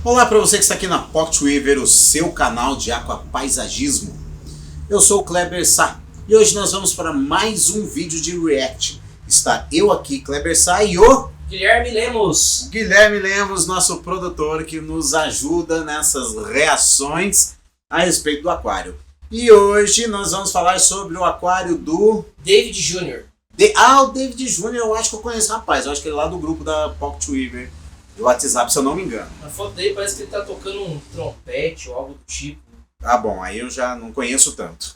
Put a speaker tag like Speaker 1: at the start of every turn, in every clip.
Speaker 1: Olá para você que está aqui na Pocket Weaver, o seu canal de aquapaisagismo. Eu sou o Kleber Sá e hoje nós vamos para mais um vídeo de React. Está eu aqui, Kleber Sá, e o
Speaker 2: Guilherme Lemos.
Speaker 1: Guilherme Lemos, nosso produtor que nos ajuda nessas reações a respeito do aquário. E hoje nós vamos falar sobre o aquário do
Speaker 2: David Jr.
Speaker 1: O David Jr. eu acho que eu conheço, rapaz. Eu acho que ele é lá do grupo da Pocket Weaver do WhatsApp, se eu não me engano.
Speaker 2: Na foto dele parece que ele tá tocando um trompete ou algo do tipo.
Speaker 1: Ah, bom, aí eu já não conheço tanto.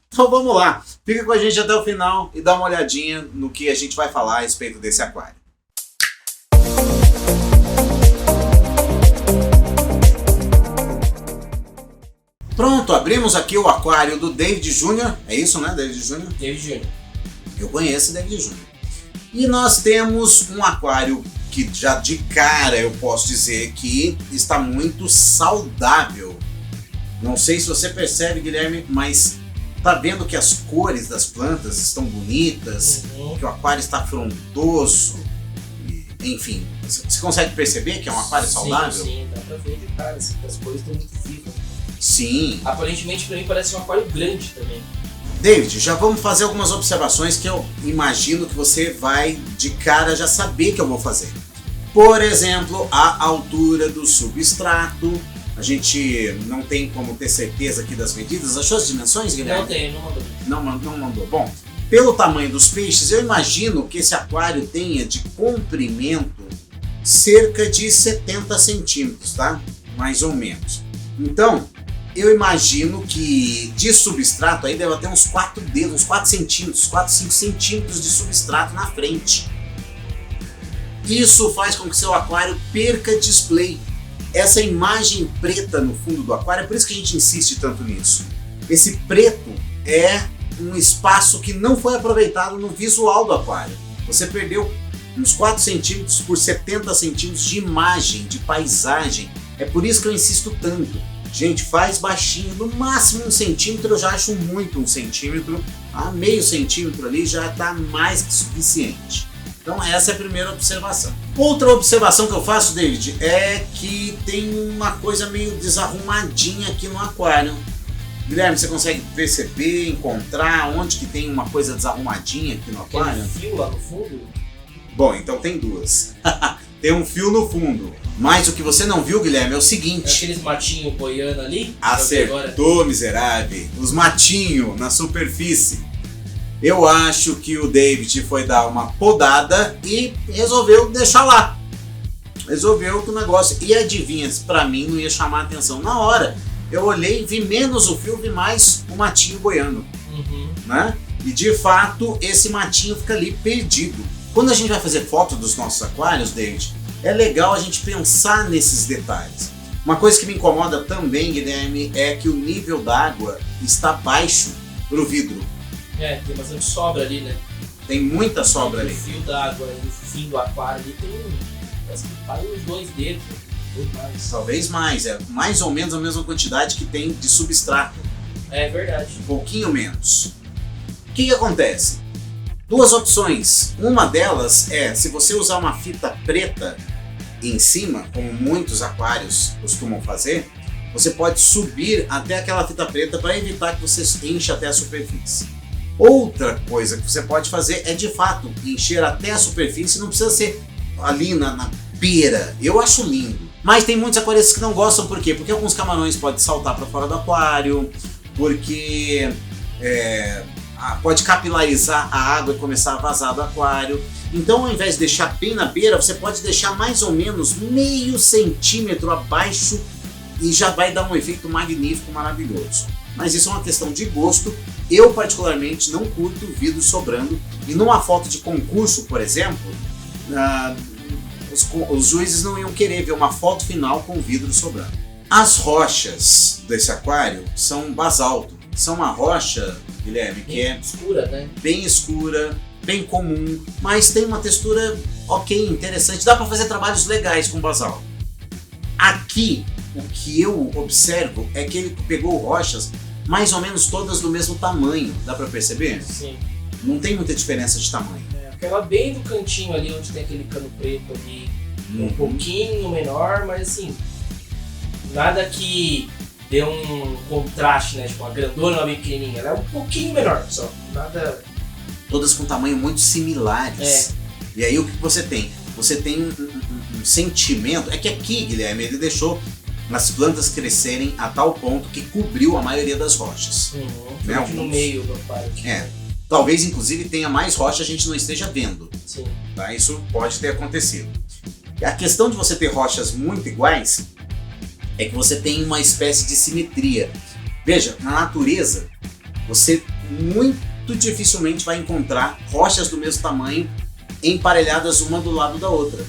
Speaker 1: Então vamos lá, fica com a gente até o final e dá uma olhadinha no que a gente vai falar a respeito desse aquário. Pronto, abrimos aqui o aquário do David Jr. É isso, né, David Jr.?
Speaker 2: David Jr.
Speaker 1: Eu conheço o David Jr. E nós temos um aquário que já de cara eu posso dizer que está muito saudável. Não sei se você percebe, Guilherme, mas tá vendo que as cores das plantas estão bonitas, que o aquário está frondoso, enfim. Você consegue perceber que é um aquário saudável?
Speaker 2: Sim, dá pra ver de cara, assim, que as cores estão muito vivas.
Speaker 1: Sim.
Speaker 2: Aparentemente pra mim parece um aquário grande também.
Speaker 1: David, já vamos fazer algumas observações que eu imagino que você vai de cara já saber que eu vou fazer. Por exemplo, a altura do substrato. A gente não tem como ter certeza aqui das medidas. Achou as dimensões, Guilherme?
Speaker 2: Não tem, não mandou.
Speaker 1: Não mandou. Bom, pelo tamanho dos peixes, eu imagino que esse aquário tenha de comprimento cerca de 70 centímetros, tá? Mais ou menos. Então, eu imagino que de substrato aí deve ter uns 4 dedos, uns 4 centímetros, 4, 5 centímetros de substrato na frente. Isso faz com que seu aquário perca display. Essa imagem preta no fundo do aquário, é por isso que a gente insiste tanto nisso. Esse preto é um espaço que não foi aproveitado no visual do aquário. Você perdeu uns 4 centímetros por 70 centímetros de imagem, de paisagem. É por isso que eu insisto tanto. Gente, faz baixinho, no máximo 1 centímetro, eu já acho muito 1 centímetro. A meio centímetro ali já está mais que suficiente. Então essa é a primeira observação. Outra observação que eu faço, David, é que tem uma coisa meio desarrumadinha aqui no aquário. Guilherme, você consegue perceber, encontrar onde que tem uma coisa desarrumadinha aqui no aquário?
Speaker 2: Tem um fio lá no fundo?
Speaker 1: Bom, então tem duas. Tem um fio no fundo. Mas o que você não viu, Guilherme, é o seguinte.
Speaker 2: É aqueles matinhos boiando ali?
Speaker 1: Acertou, miserável. Os matinhos na superfície. Eu acho que o David foi dar uma podada e resolveu deixar lá. Resolveu que o negócio... E adivinha, pra mim não ia chamar a atenção. Na hora, eu olhei, vi menos o fio, vi mais o matinho boiando. Né? E de fato, esse matinho fica ali perdido. Quando a gente vai fazer foto dos nossos aquários, David, é legal a gente pensar nesses detalhes. Uma coisa que me incomoda também, Guilherme, é que o nível d'água está baixo pro vidro.
Speaker 2: É, tem bastante sobra ali, né?
Speaker 1: Tem muita sobra ali.
Speaker 2: O fio d'água e o fim do aquário ali tem parece que para uns 2 dedos, ou mais.
Speaker 1: Talvez mais, é mais ou menos a mesma quantidade que tem de substrato.
Speaker 2: É verdade.
Speaker 1: Um pouquinho menos. O que acontece? 2 opções. Uma delas é, se você usar uma fita preta em cima, como muitos aquários costumam fazer, você pode subir até aquela fita preta para evitar que você encha até a superfície. Outra coisa que você pode fazer é de fato encher até a superfície, não precisa ser ali na beira. Eu acho lindo. Mas tem muitos aquaristas que não gostam, por quê? Porque alguns camarões podem saltar para fora do aquário, porque pode capilarizar a água e começar a vazar do aquário. Então, ao invés de deixar bem na beira, você pode deixar mais ou menos meio centímetro abaixo e já vai dar um efeito magnífico, maravilhoso. Mas isso é uma questão de gosto. Eu particularmente não curto vidro sobrando. E numa foto de concurso, por exemplo, os juízes não iam querer ver uma foto final com vidro sobrando. As rochas desse aquário são basalto. São uma rocha, Guilherme, que é
Speaker 2: escura, né?
Speaker 1: Bem escura, bem comum, mas tem uma textura ok, interessante. Dá para fazer trabalhos legais com basalto. Aqui, o que eu observo é que ele pegou rochas mais ou menos todas do mesmo tamanho. Dá para perceber?
Speaker 2: Sim.
Speaker 1: Não tem muita diferença de tamanho.
Speaker 2: Aquela bem do cantinho ali onde tem aquele cano preto ali. Um pouquinho menor, mas assim, nada que dê um contraste, né? Tipo, a grandona é bem pequenininha, ela é um pouquinho menor só, nada...
Speaker 1: Todas com tamanho muito similares. E aí o que você tem? Você tem um sentimento, é que aqui, Guilherme, ele deixou as plantas crescerem a tal ponto que cobriu a maioria das rochas. Né?
Speaker 2: No meio do parque.
Speaker 1: Talvez inclusive tenha mais rocha a gente não esteja vendo.
Speaker 2: Sim.
Speaker 1: Tá? Isso pode ter acontecido. A questão de você ter rochas muito iguais é que você tem uma espécie de simetria. Veja, na natureza, você muito dificilmente vai encontrar rochas do mesmo tamanho emparelhadas uma do lado da outra.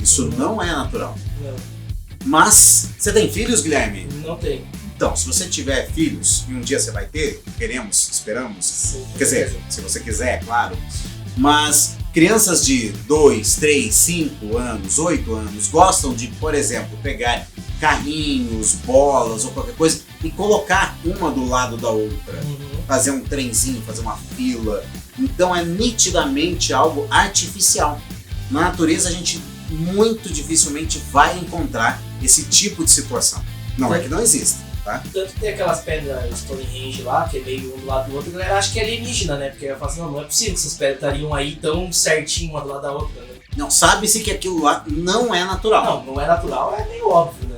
Speaker 1: Isso não é natural.
Speaker 2: Não.
Speaker 1: Mas, você tem filhos, Guilherme?
Speaker 2: Não tenho.
Speaker 1: Então, se você tiver filhos, e um dia você vai ter, queremos, esperamos,
Speaker 2: Sim,
Speaker 1: quer dizer, se você quiser, é claro, mas crianças de 2, 3, 5 anos, 8 anos, gostam de, por exemplo, pegar carrinhos, bolas ou qualquer coisa e colocar uma do lado da outra, fazer um trenzinho, fazer uma fila. Então é nitidamente algo artificial. Na natureza a gente muito dificilmente vai encontrar esse tipo de situação. Não é que não exista, tá?
Speaker 2: Tanto que tem aquelas pedras Stonehenge lá, que é meio um do lado do outro, a galera acha que é alienígena, né? Porque eu falo assim, não é possível que essas pedras estariam aí tão certinho uma do lado da outra, né?
Speaker 1: Não, sabe-se que aquilo lá não é natural.
Speaker 2: Não é natural, é meio óbvio, né?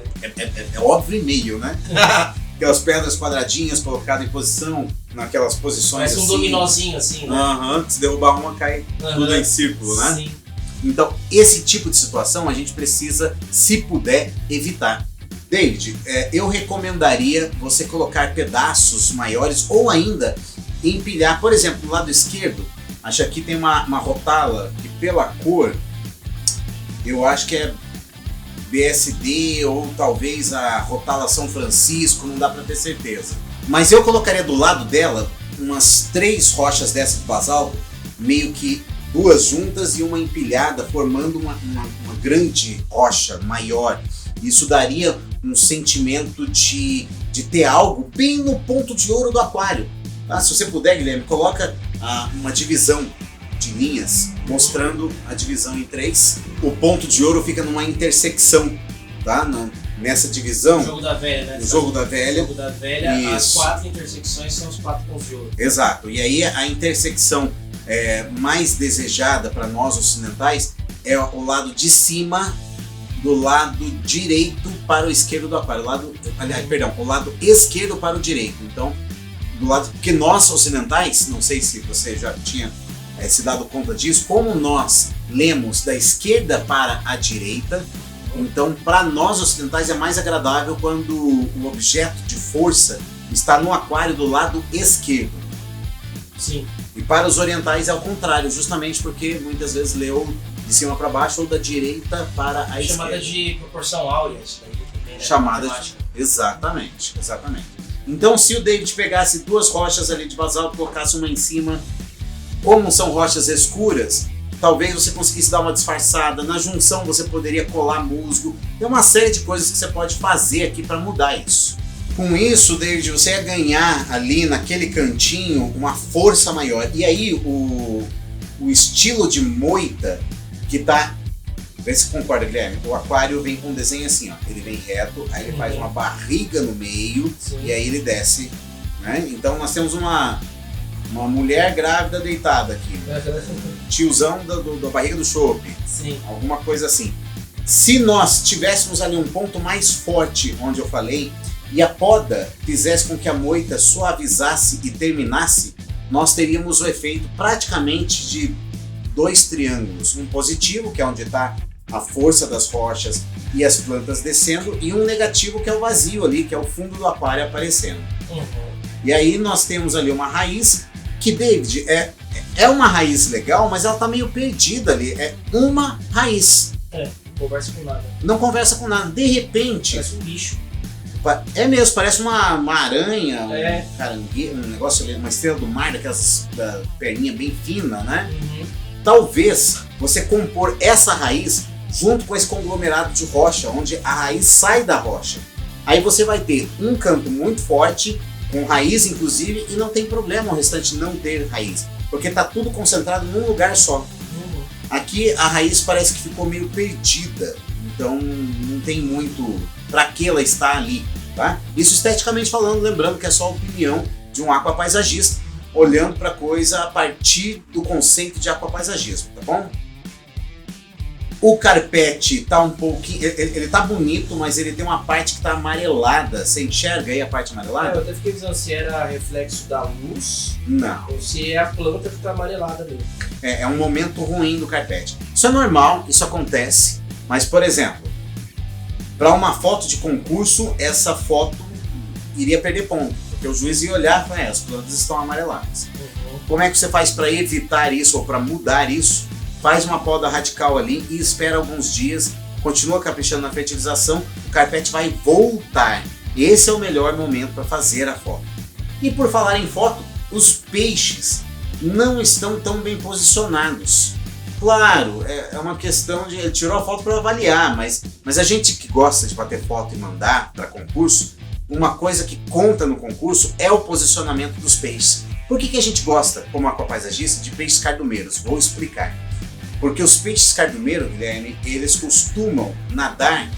Speaker 1: É óbvio e meio, né? Aquelas pedras quadradinhas colocadas em posição, naquelas posições
Speaker 2: Parece um
Speaker 1: assim.
Speaker 2: dominozinho assim, né?
Speaker 1: Se derrubar uma, cai tudo em círculo, né?
Speaker 2: Sim.
Speaker 1: Então, esse tipo de situação a gente precisa, se puder, evitar. David, eu recomendaria você colocar pedaços maiores ou ainda empilhar, por exemplo, do lado esquerdo, acho que aqui tem uma rotala que pela cor, eu acho que é BSD ou talvez a rotala São Francisco, não dá para ter certeza. Mas eu colocaria do lado dela umas 3 rochas dessas de basalto, meio que 2 juntas e uma empilhada, formando uma grande rocha maior. Isso daria um sentimento de ter algo bem no ponto de ouro do aquário. Tá? Se você puder, Guilherme, coloca uma divisão de linhas, mostrando a divisão em 3. O ponto de ouro fica numa intersecção, tá? Nessa divisão.
Speaker 2: O jogo da velha, né?
Speaker 1: O jogo da velha.
Speaker 2: O jogo da velha,
Speaker 1: Isso.
Speaker 2: As 4 intersecções são os 4 pontos de ouro.
Speaker 1: Exato. E aí a intersecção mais desejada para nós ocidentais é o lado de cima do lado direito para o esquerdo do aquário. O lado esquerdo para o direito. Então, do lado que nós ocidentais, não sei se você já tinha se dado conta disso, como nós lemos da esquerda para a direita, então para nós ocidentais é mais agradável quando o objeto de força está no aquário do lado esquerdo.
Speaker 2: Sim.
Speaker 1: E para os orientais é o contrário, justamente porque muitas vezes leu de cima para baixo ou da direita para a esquerda.
Speaker 2: Chamada de proporção áurea, isso daí também, né?
Speaker 1: Chamada de... Exatamente. Então, se o David pegasse 2 rochas ali de basalto, colocasse uma em cima, como são rochas escuras, talvez você conseguisse dar uma disfarçada. Na junção você poderia colar musgo. Tem uma série de coisas que você pode fazer aqui para mudar isso. Com isso, David, você ia ganhar ali naquele cantinho uma força maior. E aí o estilo de moita que tá... Vê se concorda, Guilherme. O aquário vem com um desenho assim, ó. Ele vem reto, aí ele faz uma barriga no meio. Sim. E aí ele desce, né? Então nós temos uma mulher grávida deitada aqui. Tiozão da barriga do chope.
Speaker 2: Sim.
Speaker 1: Alguma coisa assim. Se nós tivéssemos ali um ponto mais forte, onde eu falei, e a poda fizesse com que a moita suavizasse e terminasse, nós teríamos o efeito praticamente de 2 triângulos. Um positivo, que é onde está a força das rochas e as plantas descendo, e um negativo, que é o vazio ali, que é o fundo do aquário aparecendo. E aí nós temos ali uma raiz que, David, é uma raiz legal, mas ela tá meio perdida ali. É uma raiz.
Speaker 2: Não conversa com nada.
Speaker 1: Não conversa com nada. De repente...
Speaker 2: Parece um bicho.
Speaker 1: É mesmo, parece uma aranha, um caranguejo, um negócio ali, uma estrela do mar, daquelas da perninha bem fina, né? Talvez você compor essa raiz junto com esse conglomerado de rocha, onde a raiz sai da rocha. Aí você vai ter um canto muito forte, com raiz inclusive, e não tem problema o restante não ter raiz, porque está tudo concentrado num lugar só. Aqui a raiz parece que ficou meio perdida, então não tem muito para que ela está ali, tá? Isso esteticamente falando, lembrando que é só a opinião de um aquapaisagista, olhando para a coisa a partir do conceito de aquapaisagismo, tá bom? O carpete tá um pouquinho, ele tá bonito, mas ele tem uma parte que tá amarelada. Você enxerga aí a parte amarelada?
Speaker 2: Eu até fiquei pensando se era reflexo da luz.
Speaker 1: Não.
Speaker 2: Ou se é a planta que tá amarelada mesmo.
Speaker 1: É um momento ruim do carpete. Isso é normal, isso acontece, mas por exemplo, para uma foto de concurso, essa foto iria perder ponto, porque o juiz ia olhar e falar, as plantas estão amareladas. Como é que você faz para evitar isso ou para mudar isso? Faz uma poda radical ali e espera alguns dias, continua caprichando na fertilização, o carpete vai voltar. Esse é o melhor momento para fazer a foto. E por falar em foto, os peixes não estão tão bem posicionados. Claro, é uma questão de... Ele tirou a foto para avaliar, mas a gente que gosta de bater foto e mandar para concurso, uma coisa que conta no concurso é o posicionamento dos peixes. Por que a gente gosta, como aquapaisagista, de peixes cardumeiros? Vou explicar. Porque os peixes cardumeiros, Guilherme, eles costumam nadar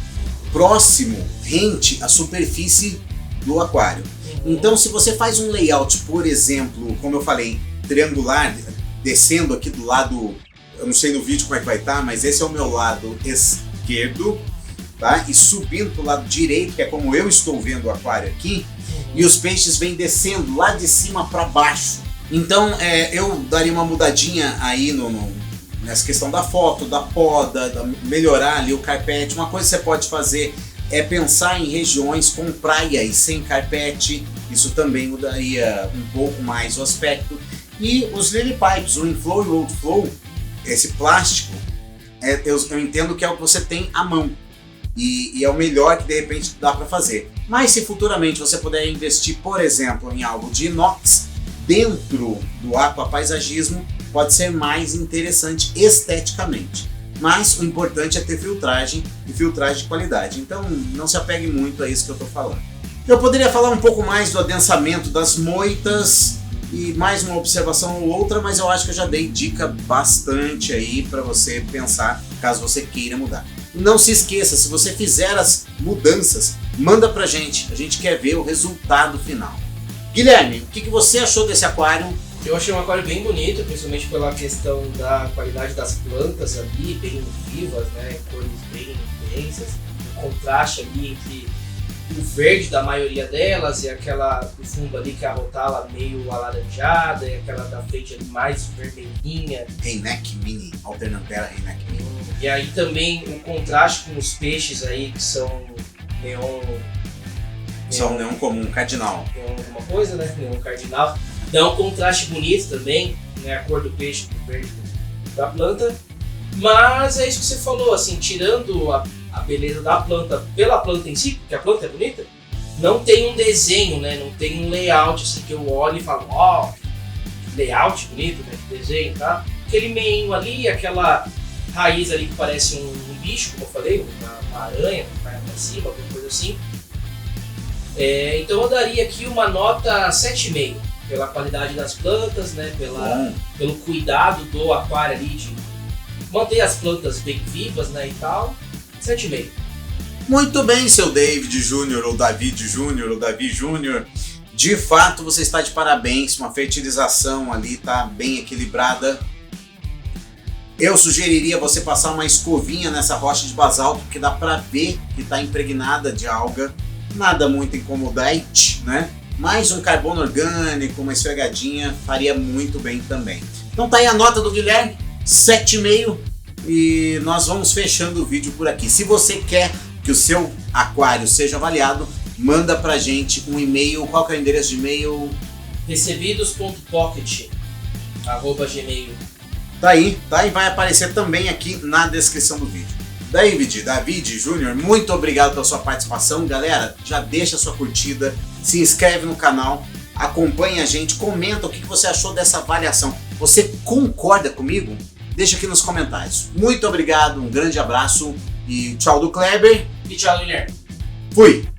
Speaker 1: próximo, rente à superfície do aquário. Então, se você faz um layout, por exemplo, como eu falei, triangular, descendo aqui do lado, eu não sei no vídeo como é que vai estar, mas esse é o meu lado esquerdo, tá? E subindo para o lado direito, que é como eu estou vendo o aquário aqui, e os peixes vêm descendo lá de cima para baixo. Então, eu daria uma mudadinha aí nessa questão da foto, da poda, melhorar ali o carpete. Uma coisa que você pode fazer é pensar em regiões com praia e sem carpete. Isso também mudaria um pouco mais o aspecto. E os lily pipes, o inflow e o outflow, esse plástico, eu entendo que é o que você tem à mão. E é o melhor que de repente dá para fazer. Mas se futuramente você puder investir, por exemplo, em algo de inox dentro do aquapaisagismo, pode ser mais interessante esteticamente. Mas o importante é ter filtragem e filtragem de qualidade. Então não se apegue muito a isso que eu estou falando. Eu poderia falar um pouco mais do adensamento das moitas e mais uma observação ou outra, mas eu acho que eu já dei dica bastante aí para você pensar, caso você queira mudar. Não se esqueça, se você fizer as mudanças, manda pra gente. A gente quer ver o resultado final. Guilherme, o que você achou desse aquário?
Speaker 2: Eu achei um aquário bem bonito, principalmente pela questão da qualidade das plantas ali, bem vivas, né? Cores bem intensas, o contraste ali entre o verde da maioria delas e aquela do fundo ali que é a rotala meio alaranjada e aquela da frente ali mais vermelhinha.
Speaker 1: Reineck Mini, Alternantera Reineck Mini.
Speaker 2: E aí também o contraste com os peixes aí que são neon...
Speaker 1: São neon comum, cardinal.
Speaker 2: Neon alguma coisa, né? Neon cardinal. Dá um contraste bonito também, né? A cor do peixe com o verde da planta. Mas é isso que você falou, assim, tirando a beleza da planta pela planta em si, porque a planta é bonita, não tem um desenho, né? Não tem um layout assim que eu olho e falo, ó, que layout bonito, né? Que desenho, tá? Aquele meio ali, aquela raiz ali que parece um bicho, como eu falei, uma aranha, que vai pra cima, alguma coisa assim. Então eu daria aqui uma nota 7,5 pela qualidade das plantas, né? Pelo cuidado do aquário ali de manter as plantas bem vivas, né? E tal. 7,5.
Speaker 1: Muito bem, seu David Júnior, ou David Júnior, ou Davi Júnior. De fato, você está de parabéns. Uma fertilização ali tá bem equilibrada. Eu sugeriria você passar uma escovinha nessa rocha de basalto, porque dá para ver que está impregnada de alga. Nada muito incomodante, né? Mais um carbono orgânico, uma esfregadinha, faria muito bem também. Então tá aí a nota do Guilherme, 7,5. E nós vamos fechando o vídeo por aqui. Se você quer que o seu aquário seja avaliado, manda pra gente um e-mail. Qual que é o endereço de e-mail?
Speaker 2: recebidos.pocket@gmail.
Speaker 1: Tá aí, vai aparecer também aqui na descrição do vídeo. David Júnior, muito obrigado pela sua participação. Galera, já deixa a sua curtida, se inscreve no canal, acompanha a gente, comenta o que você achou dessa avaliação. Você concorda comigo? Deixa aqui nos comentários. Muito obrigado, um grande abraço e tchau do Kleber.
Speaker 2: E tchau do Guilherme.
Speaker 1: Fui!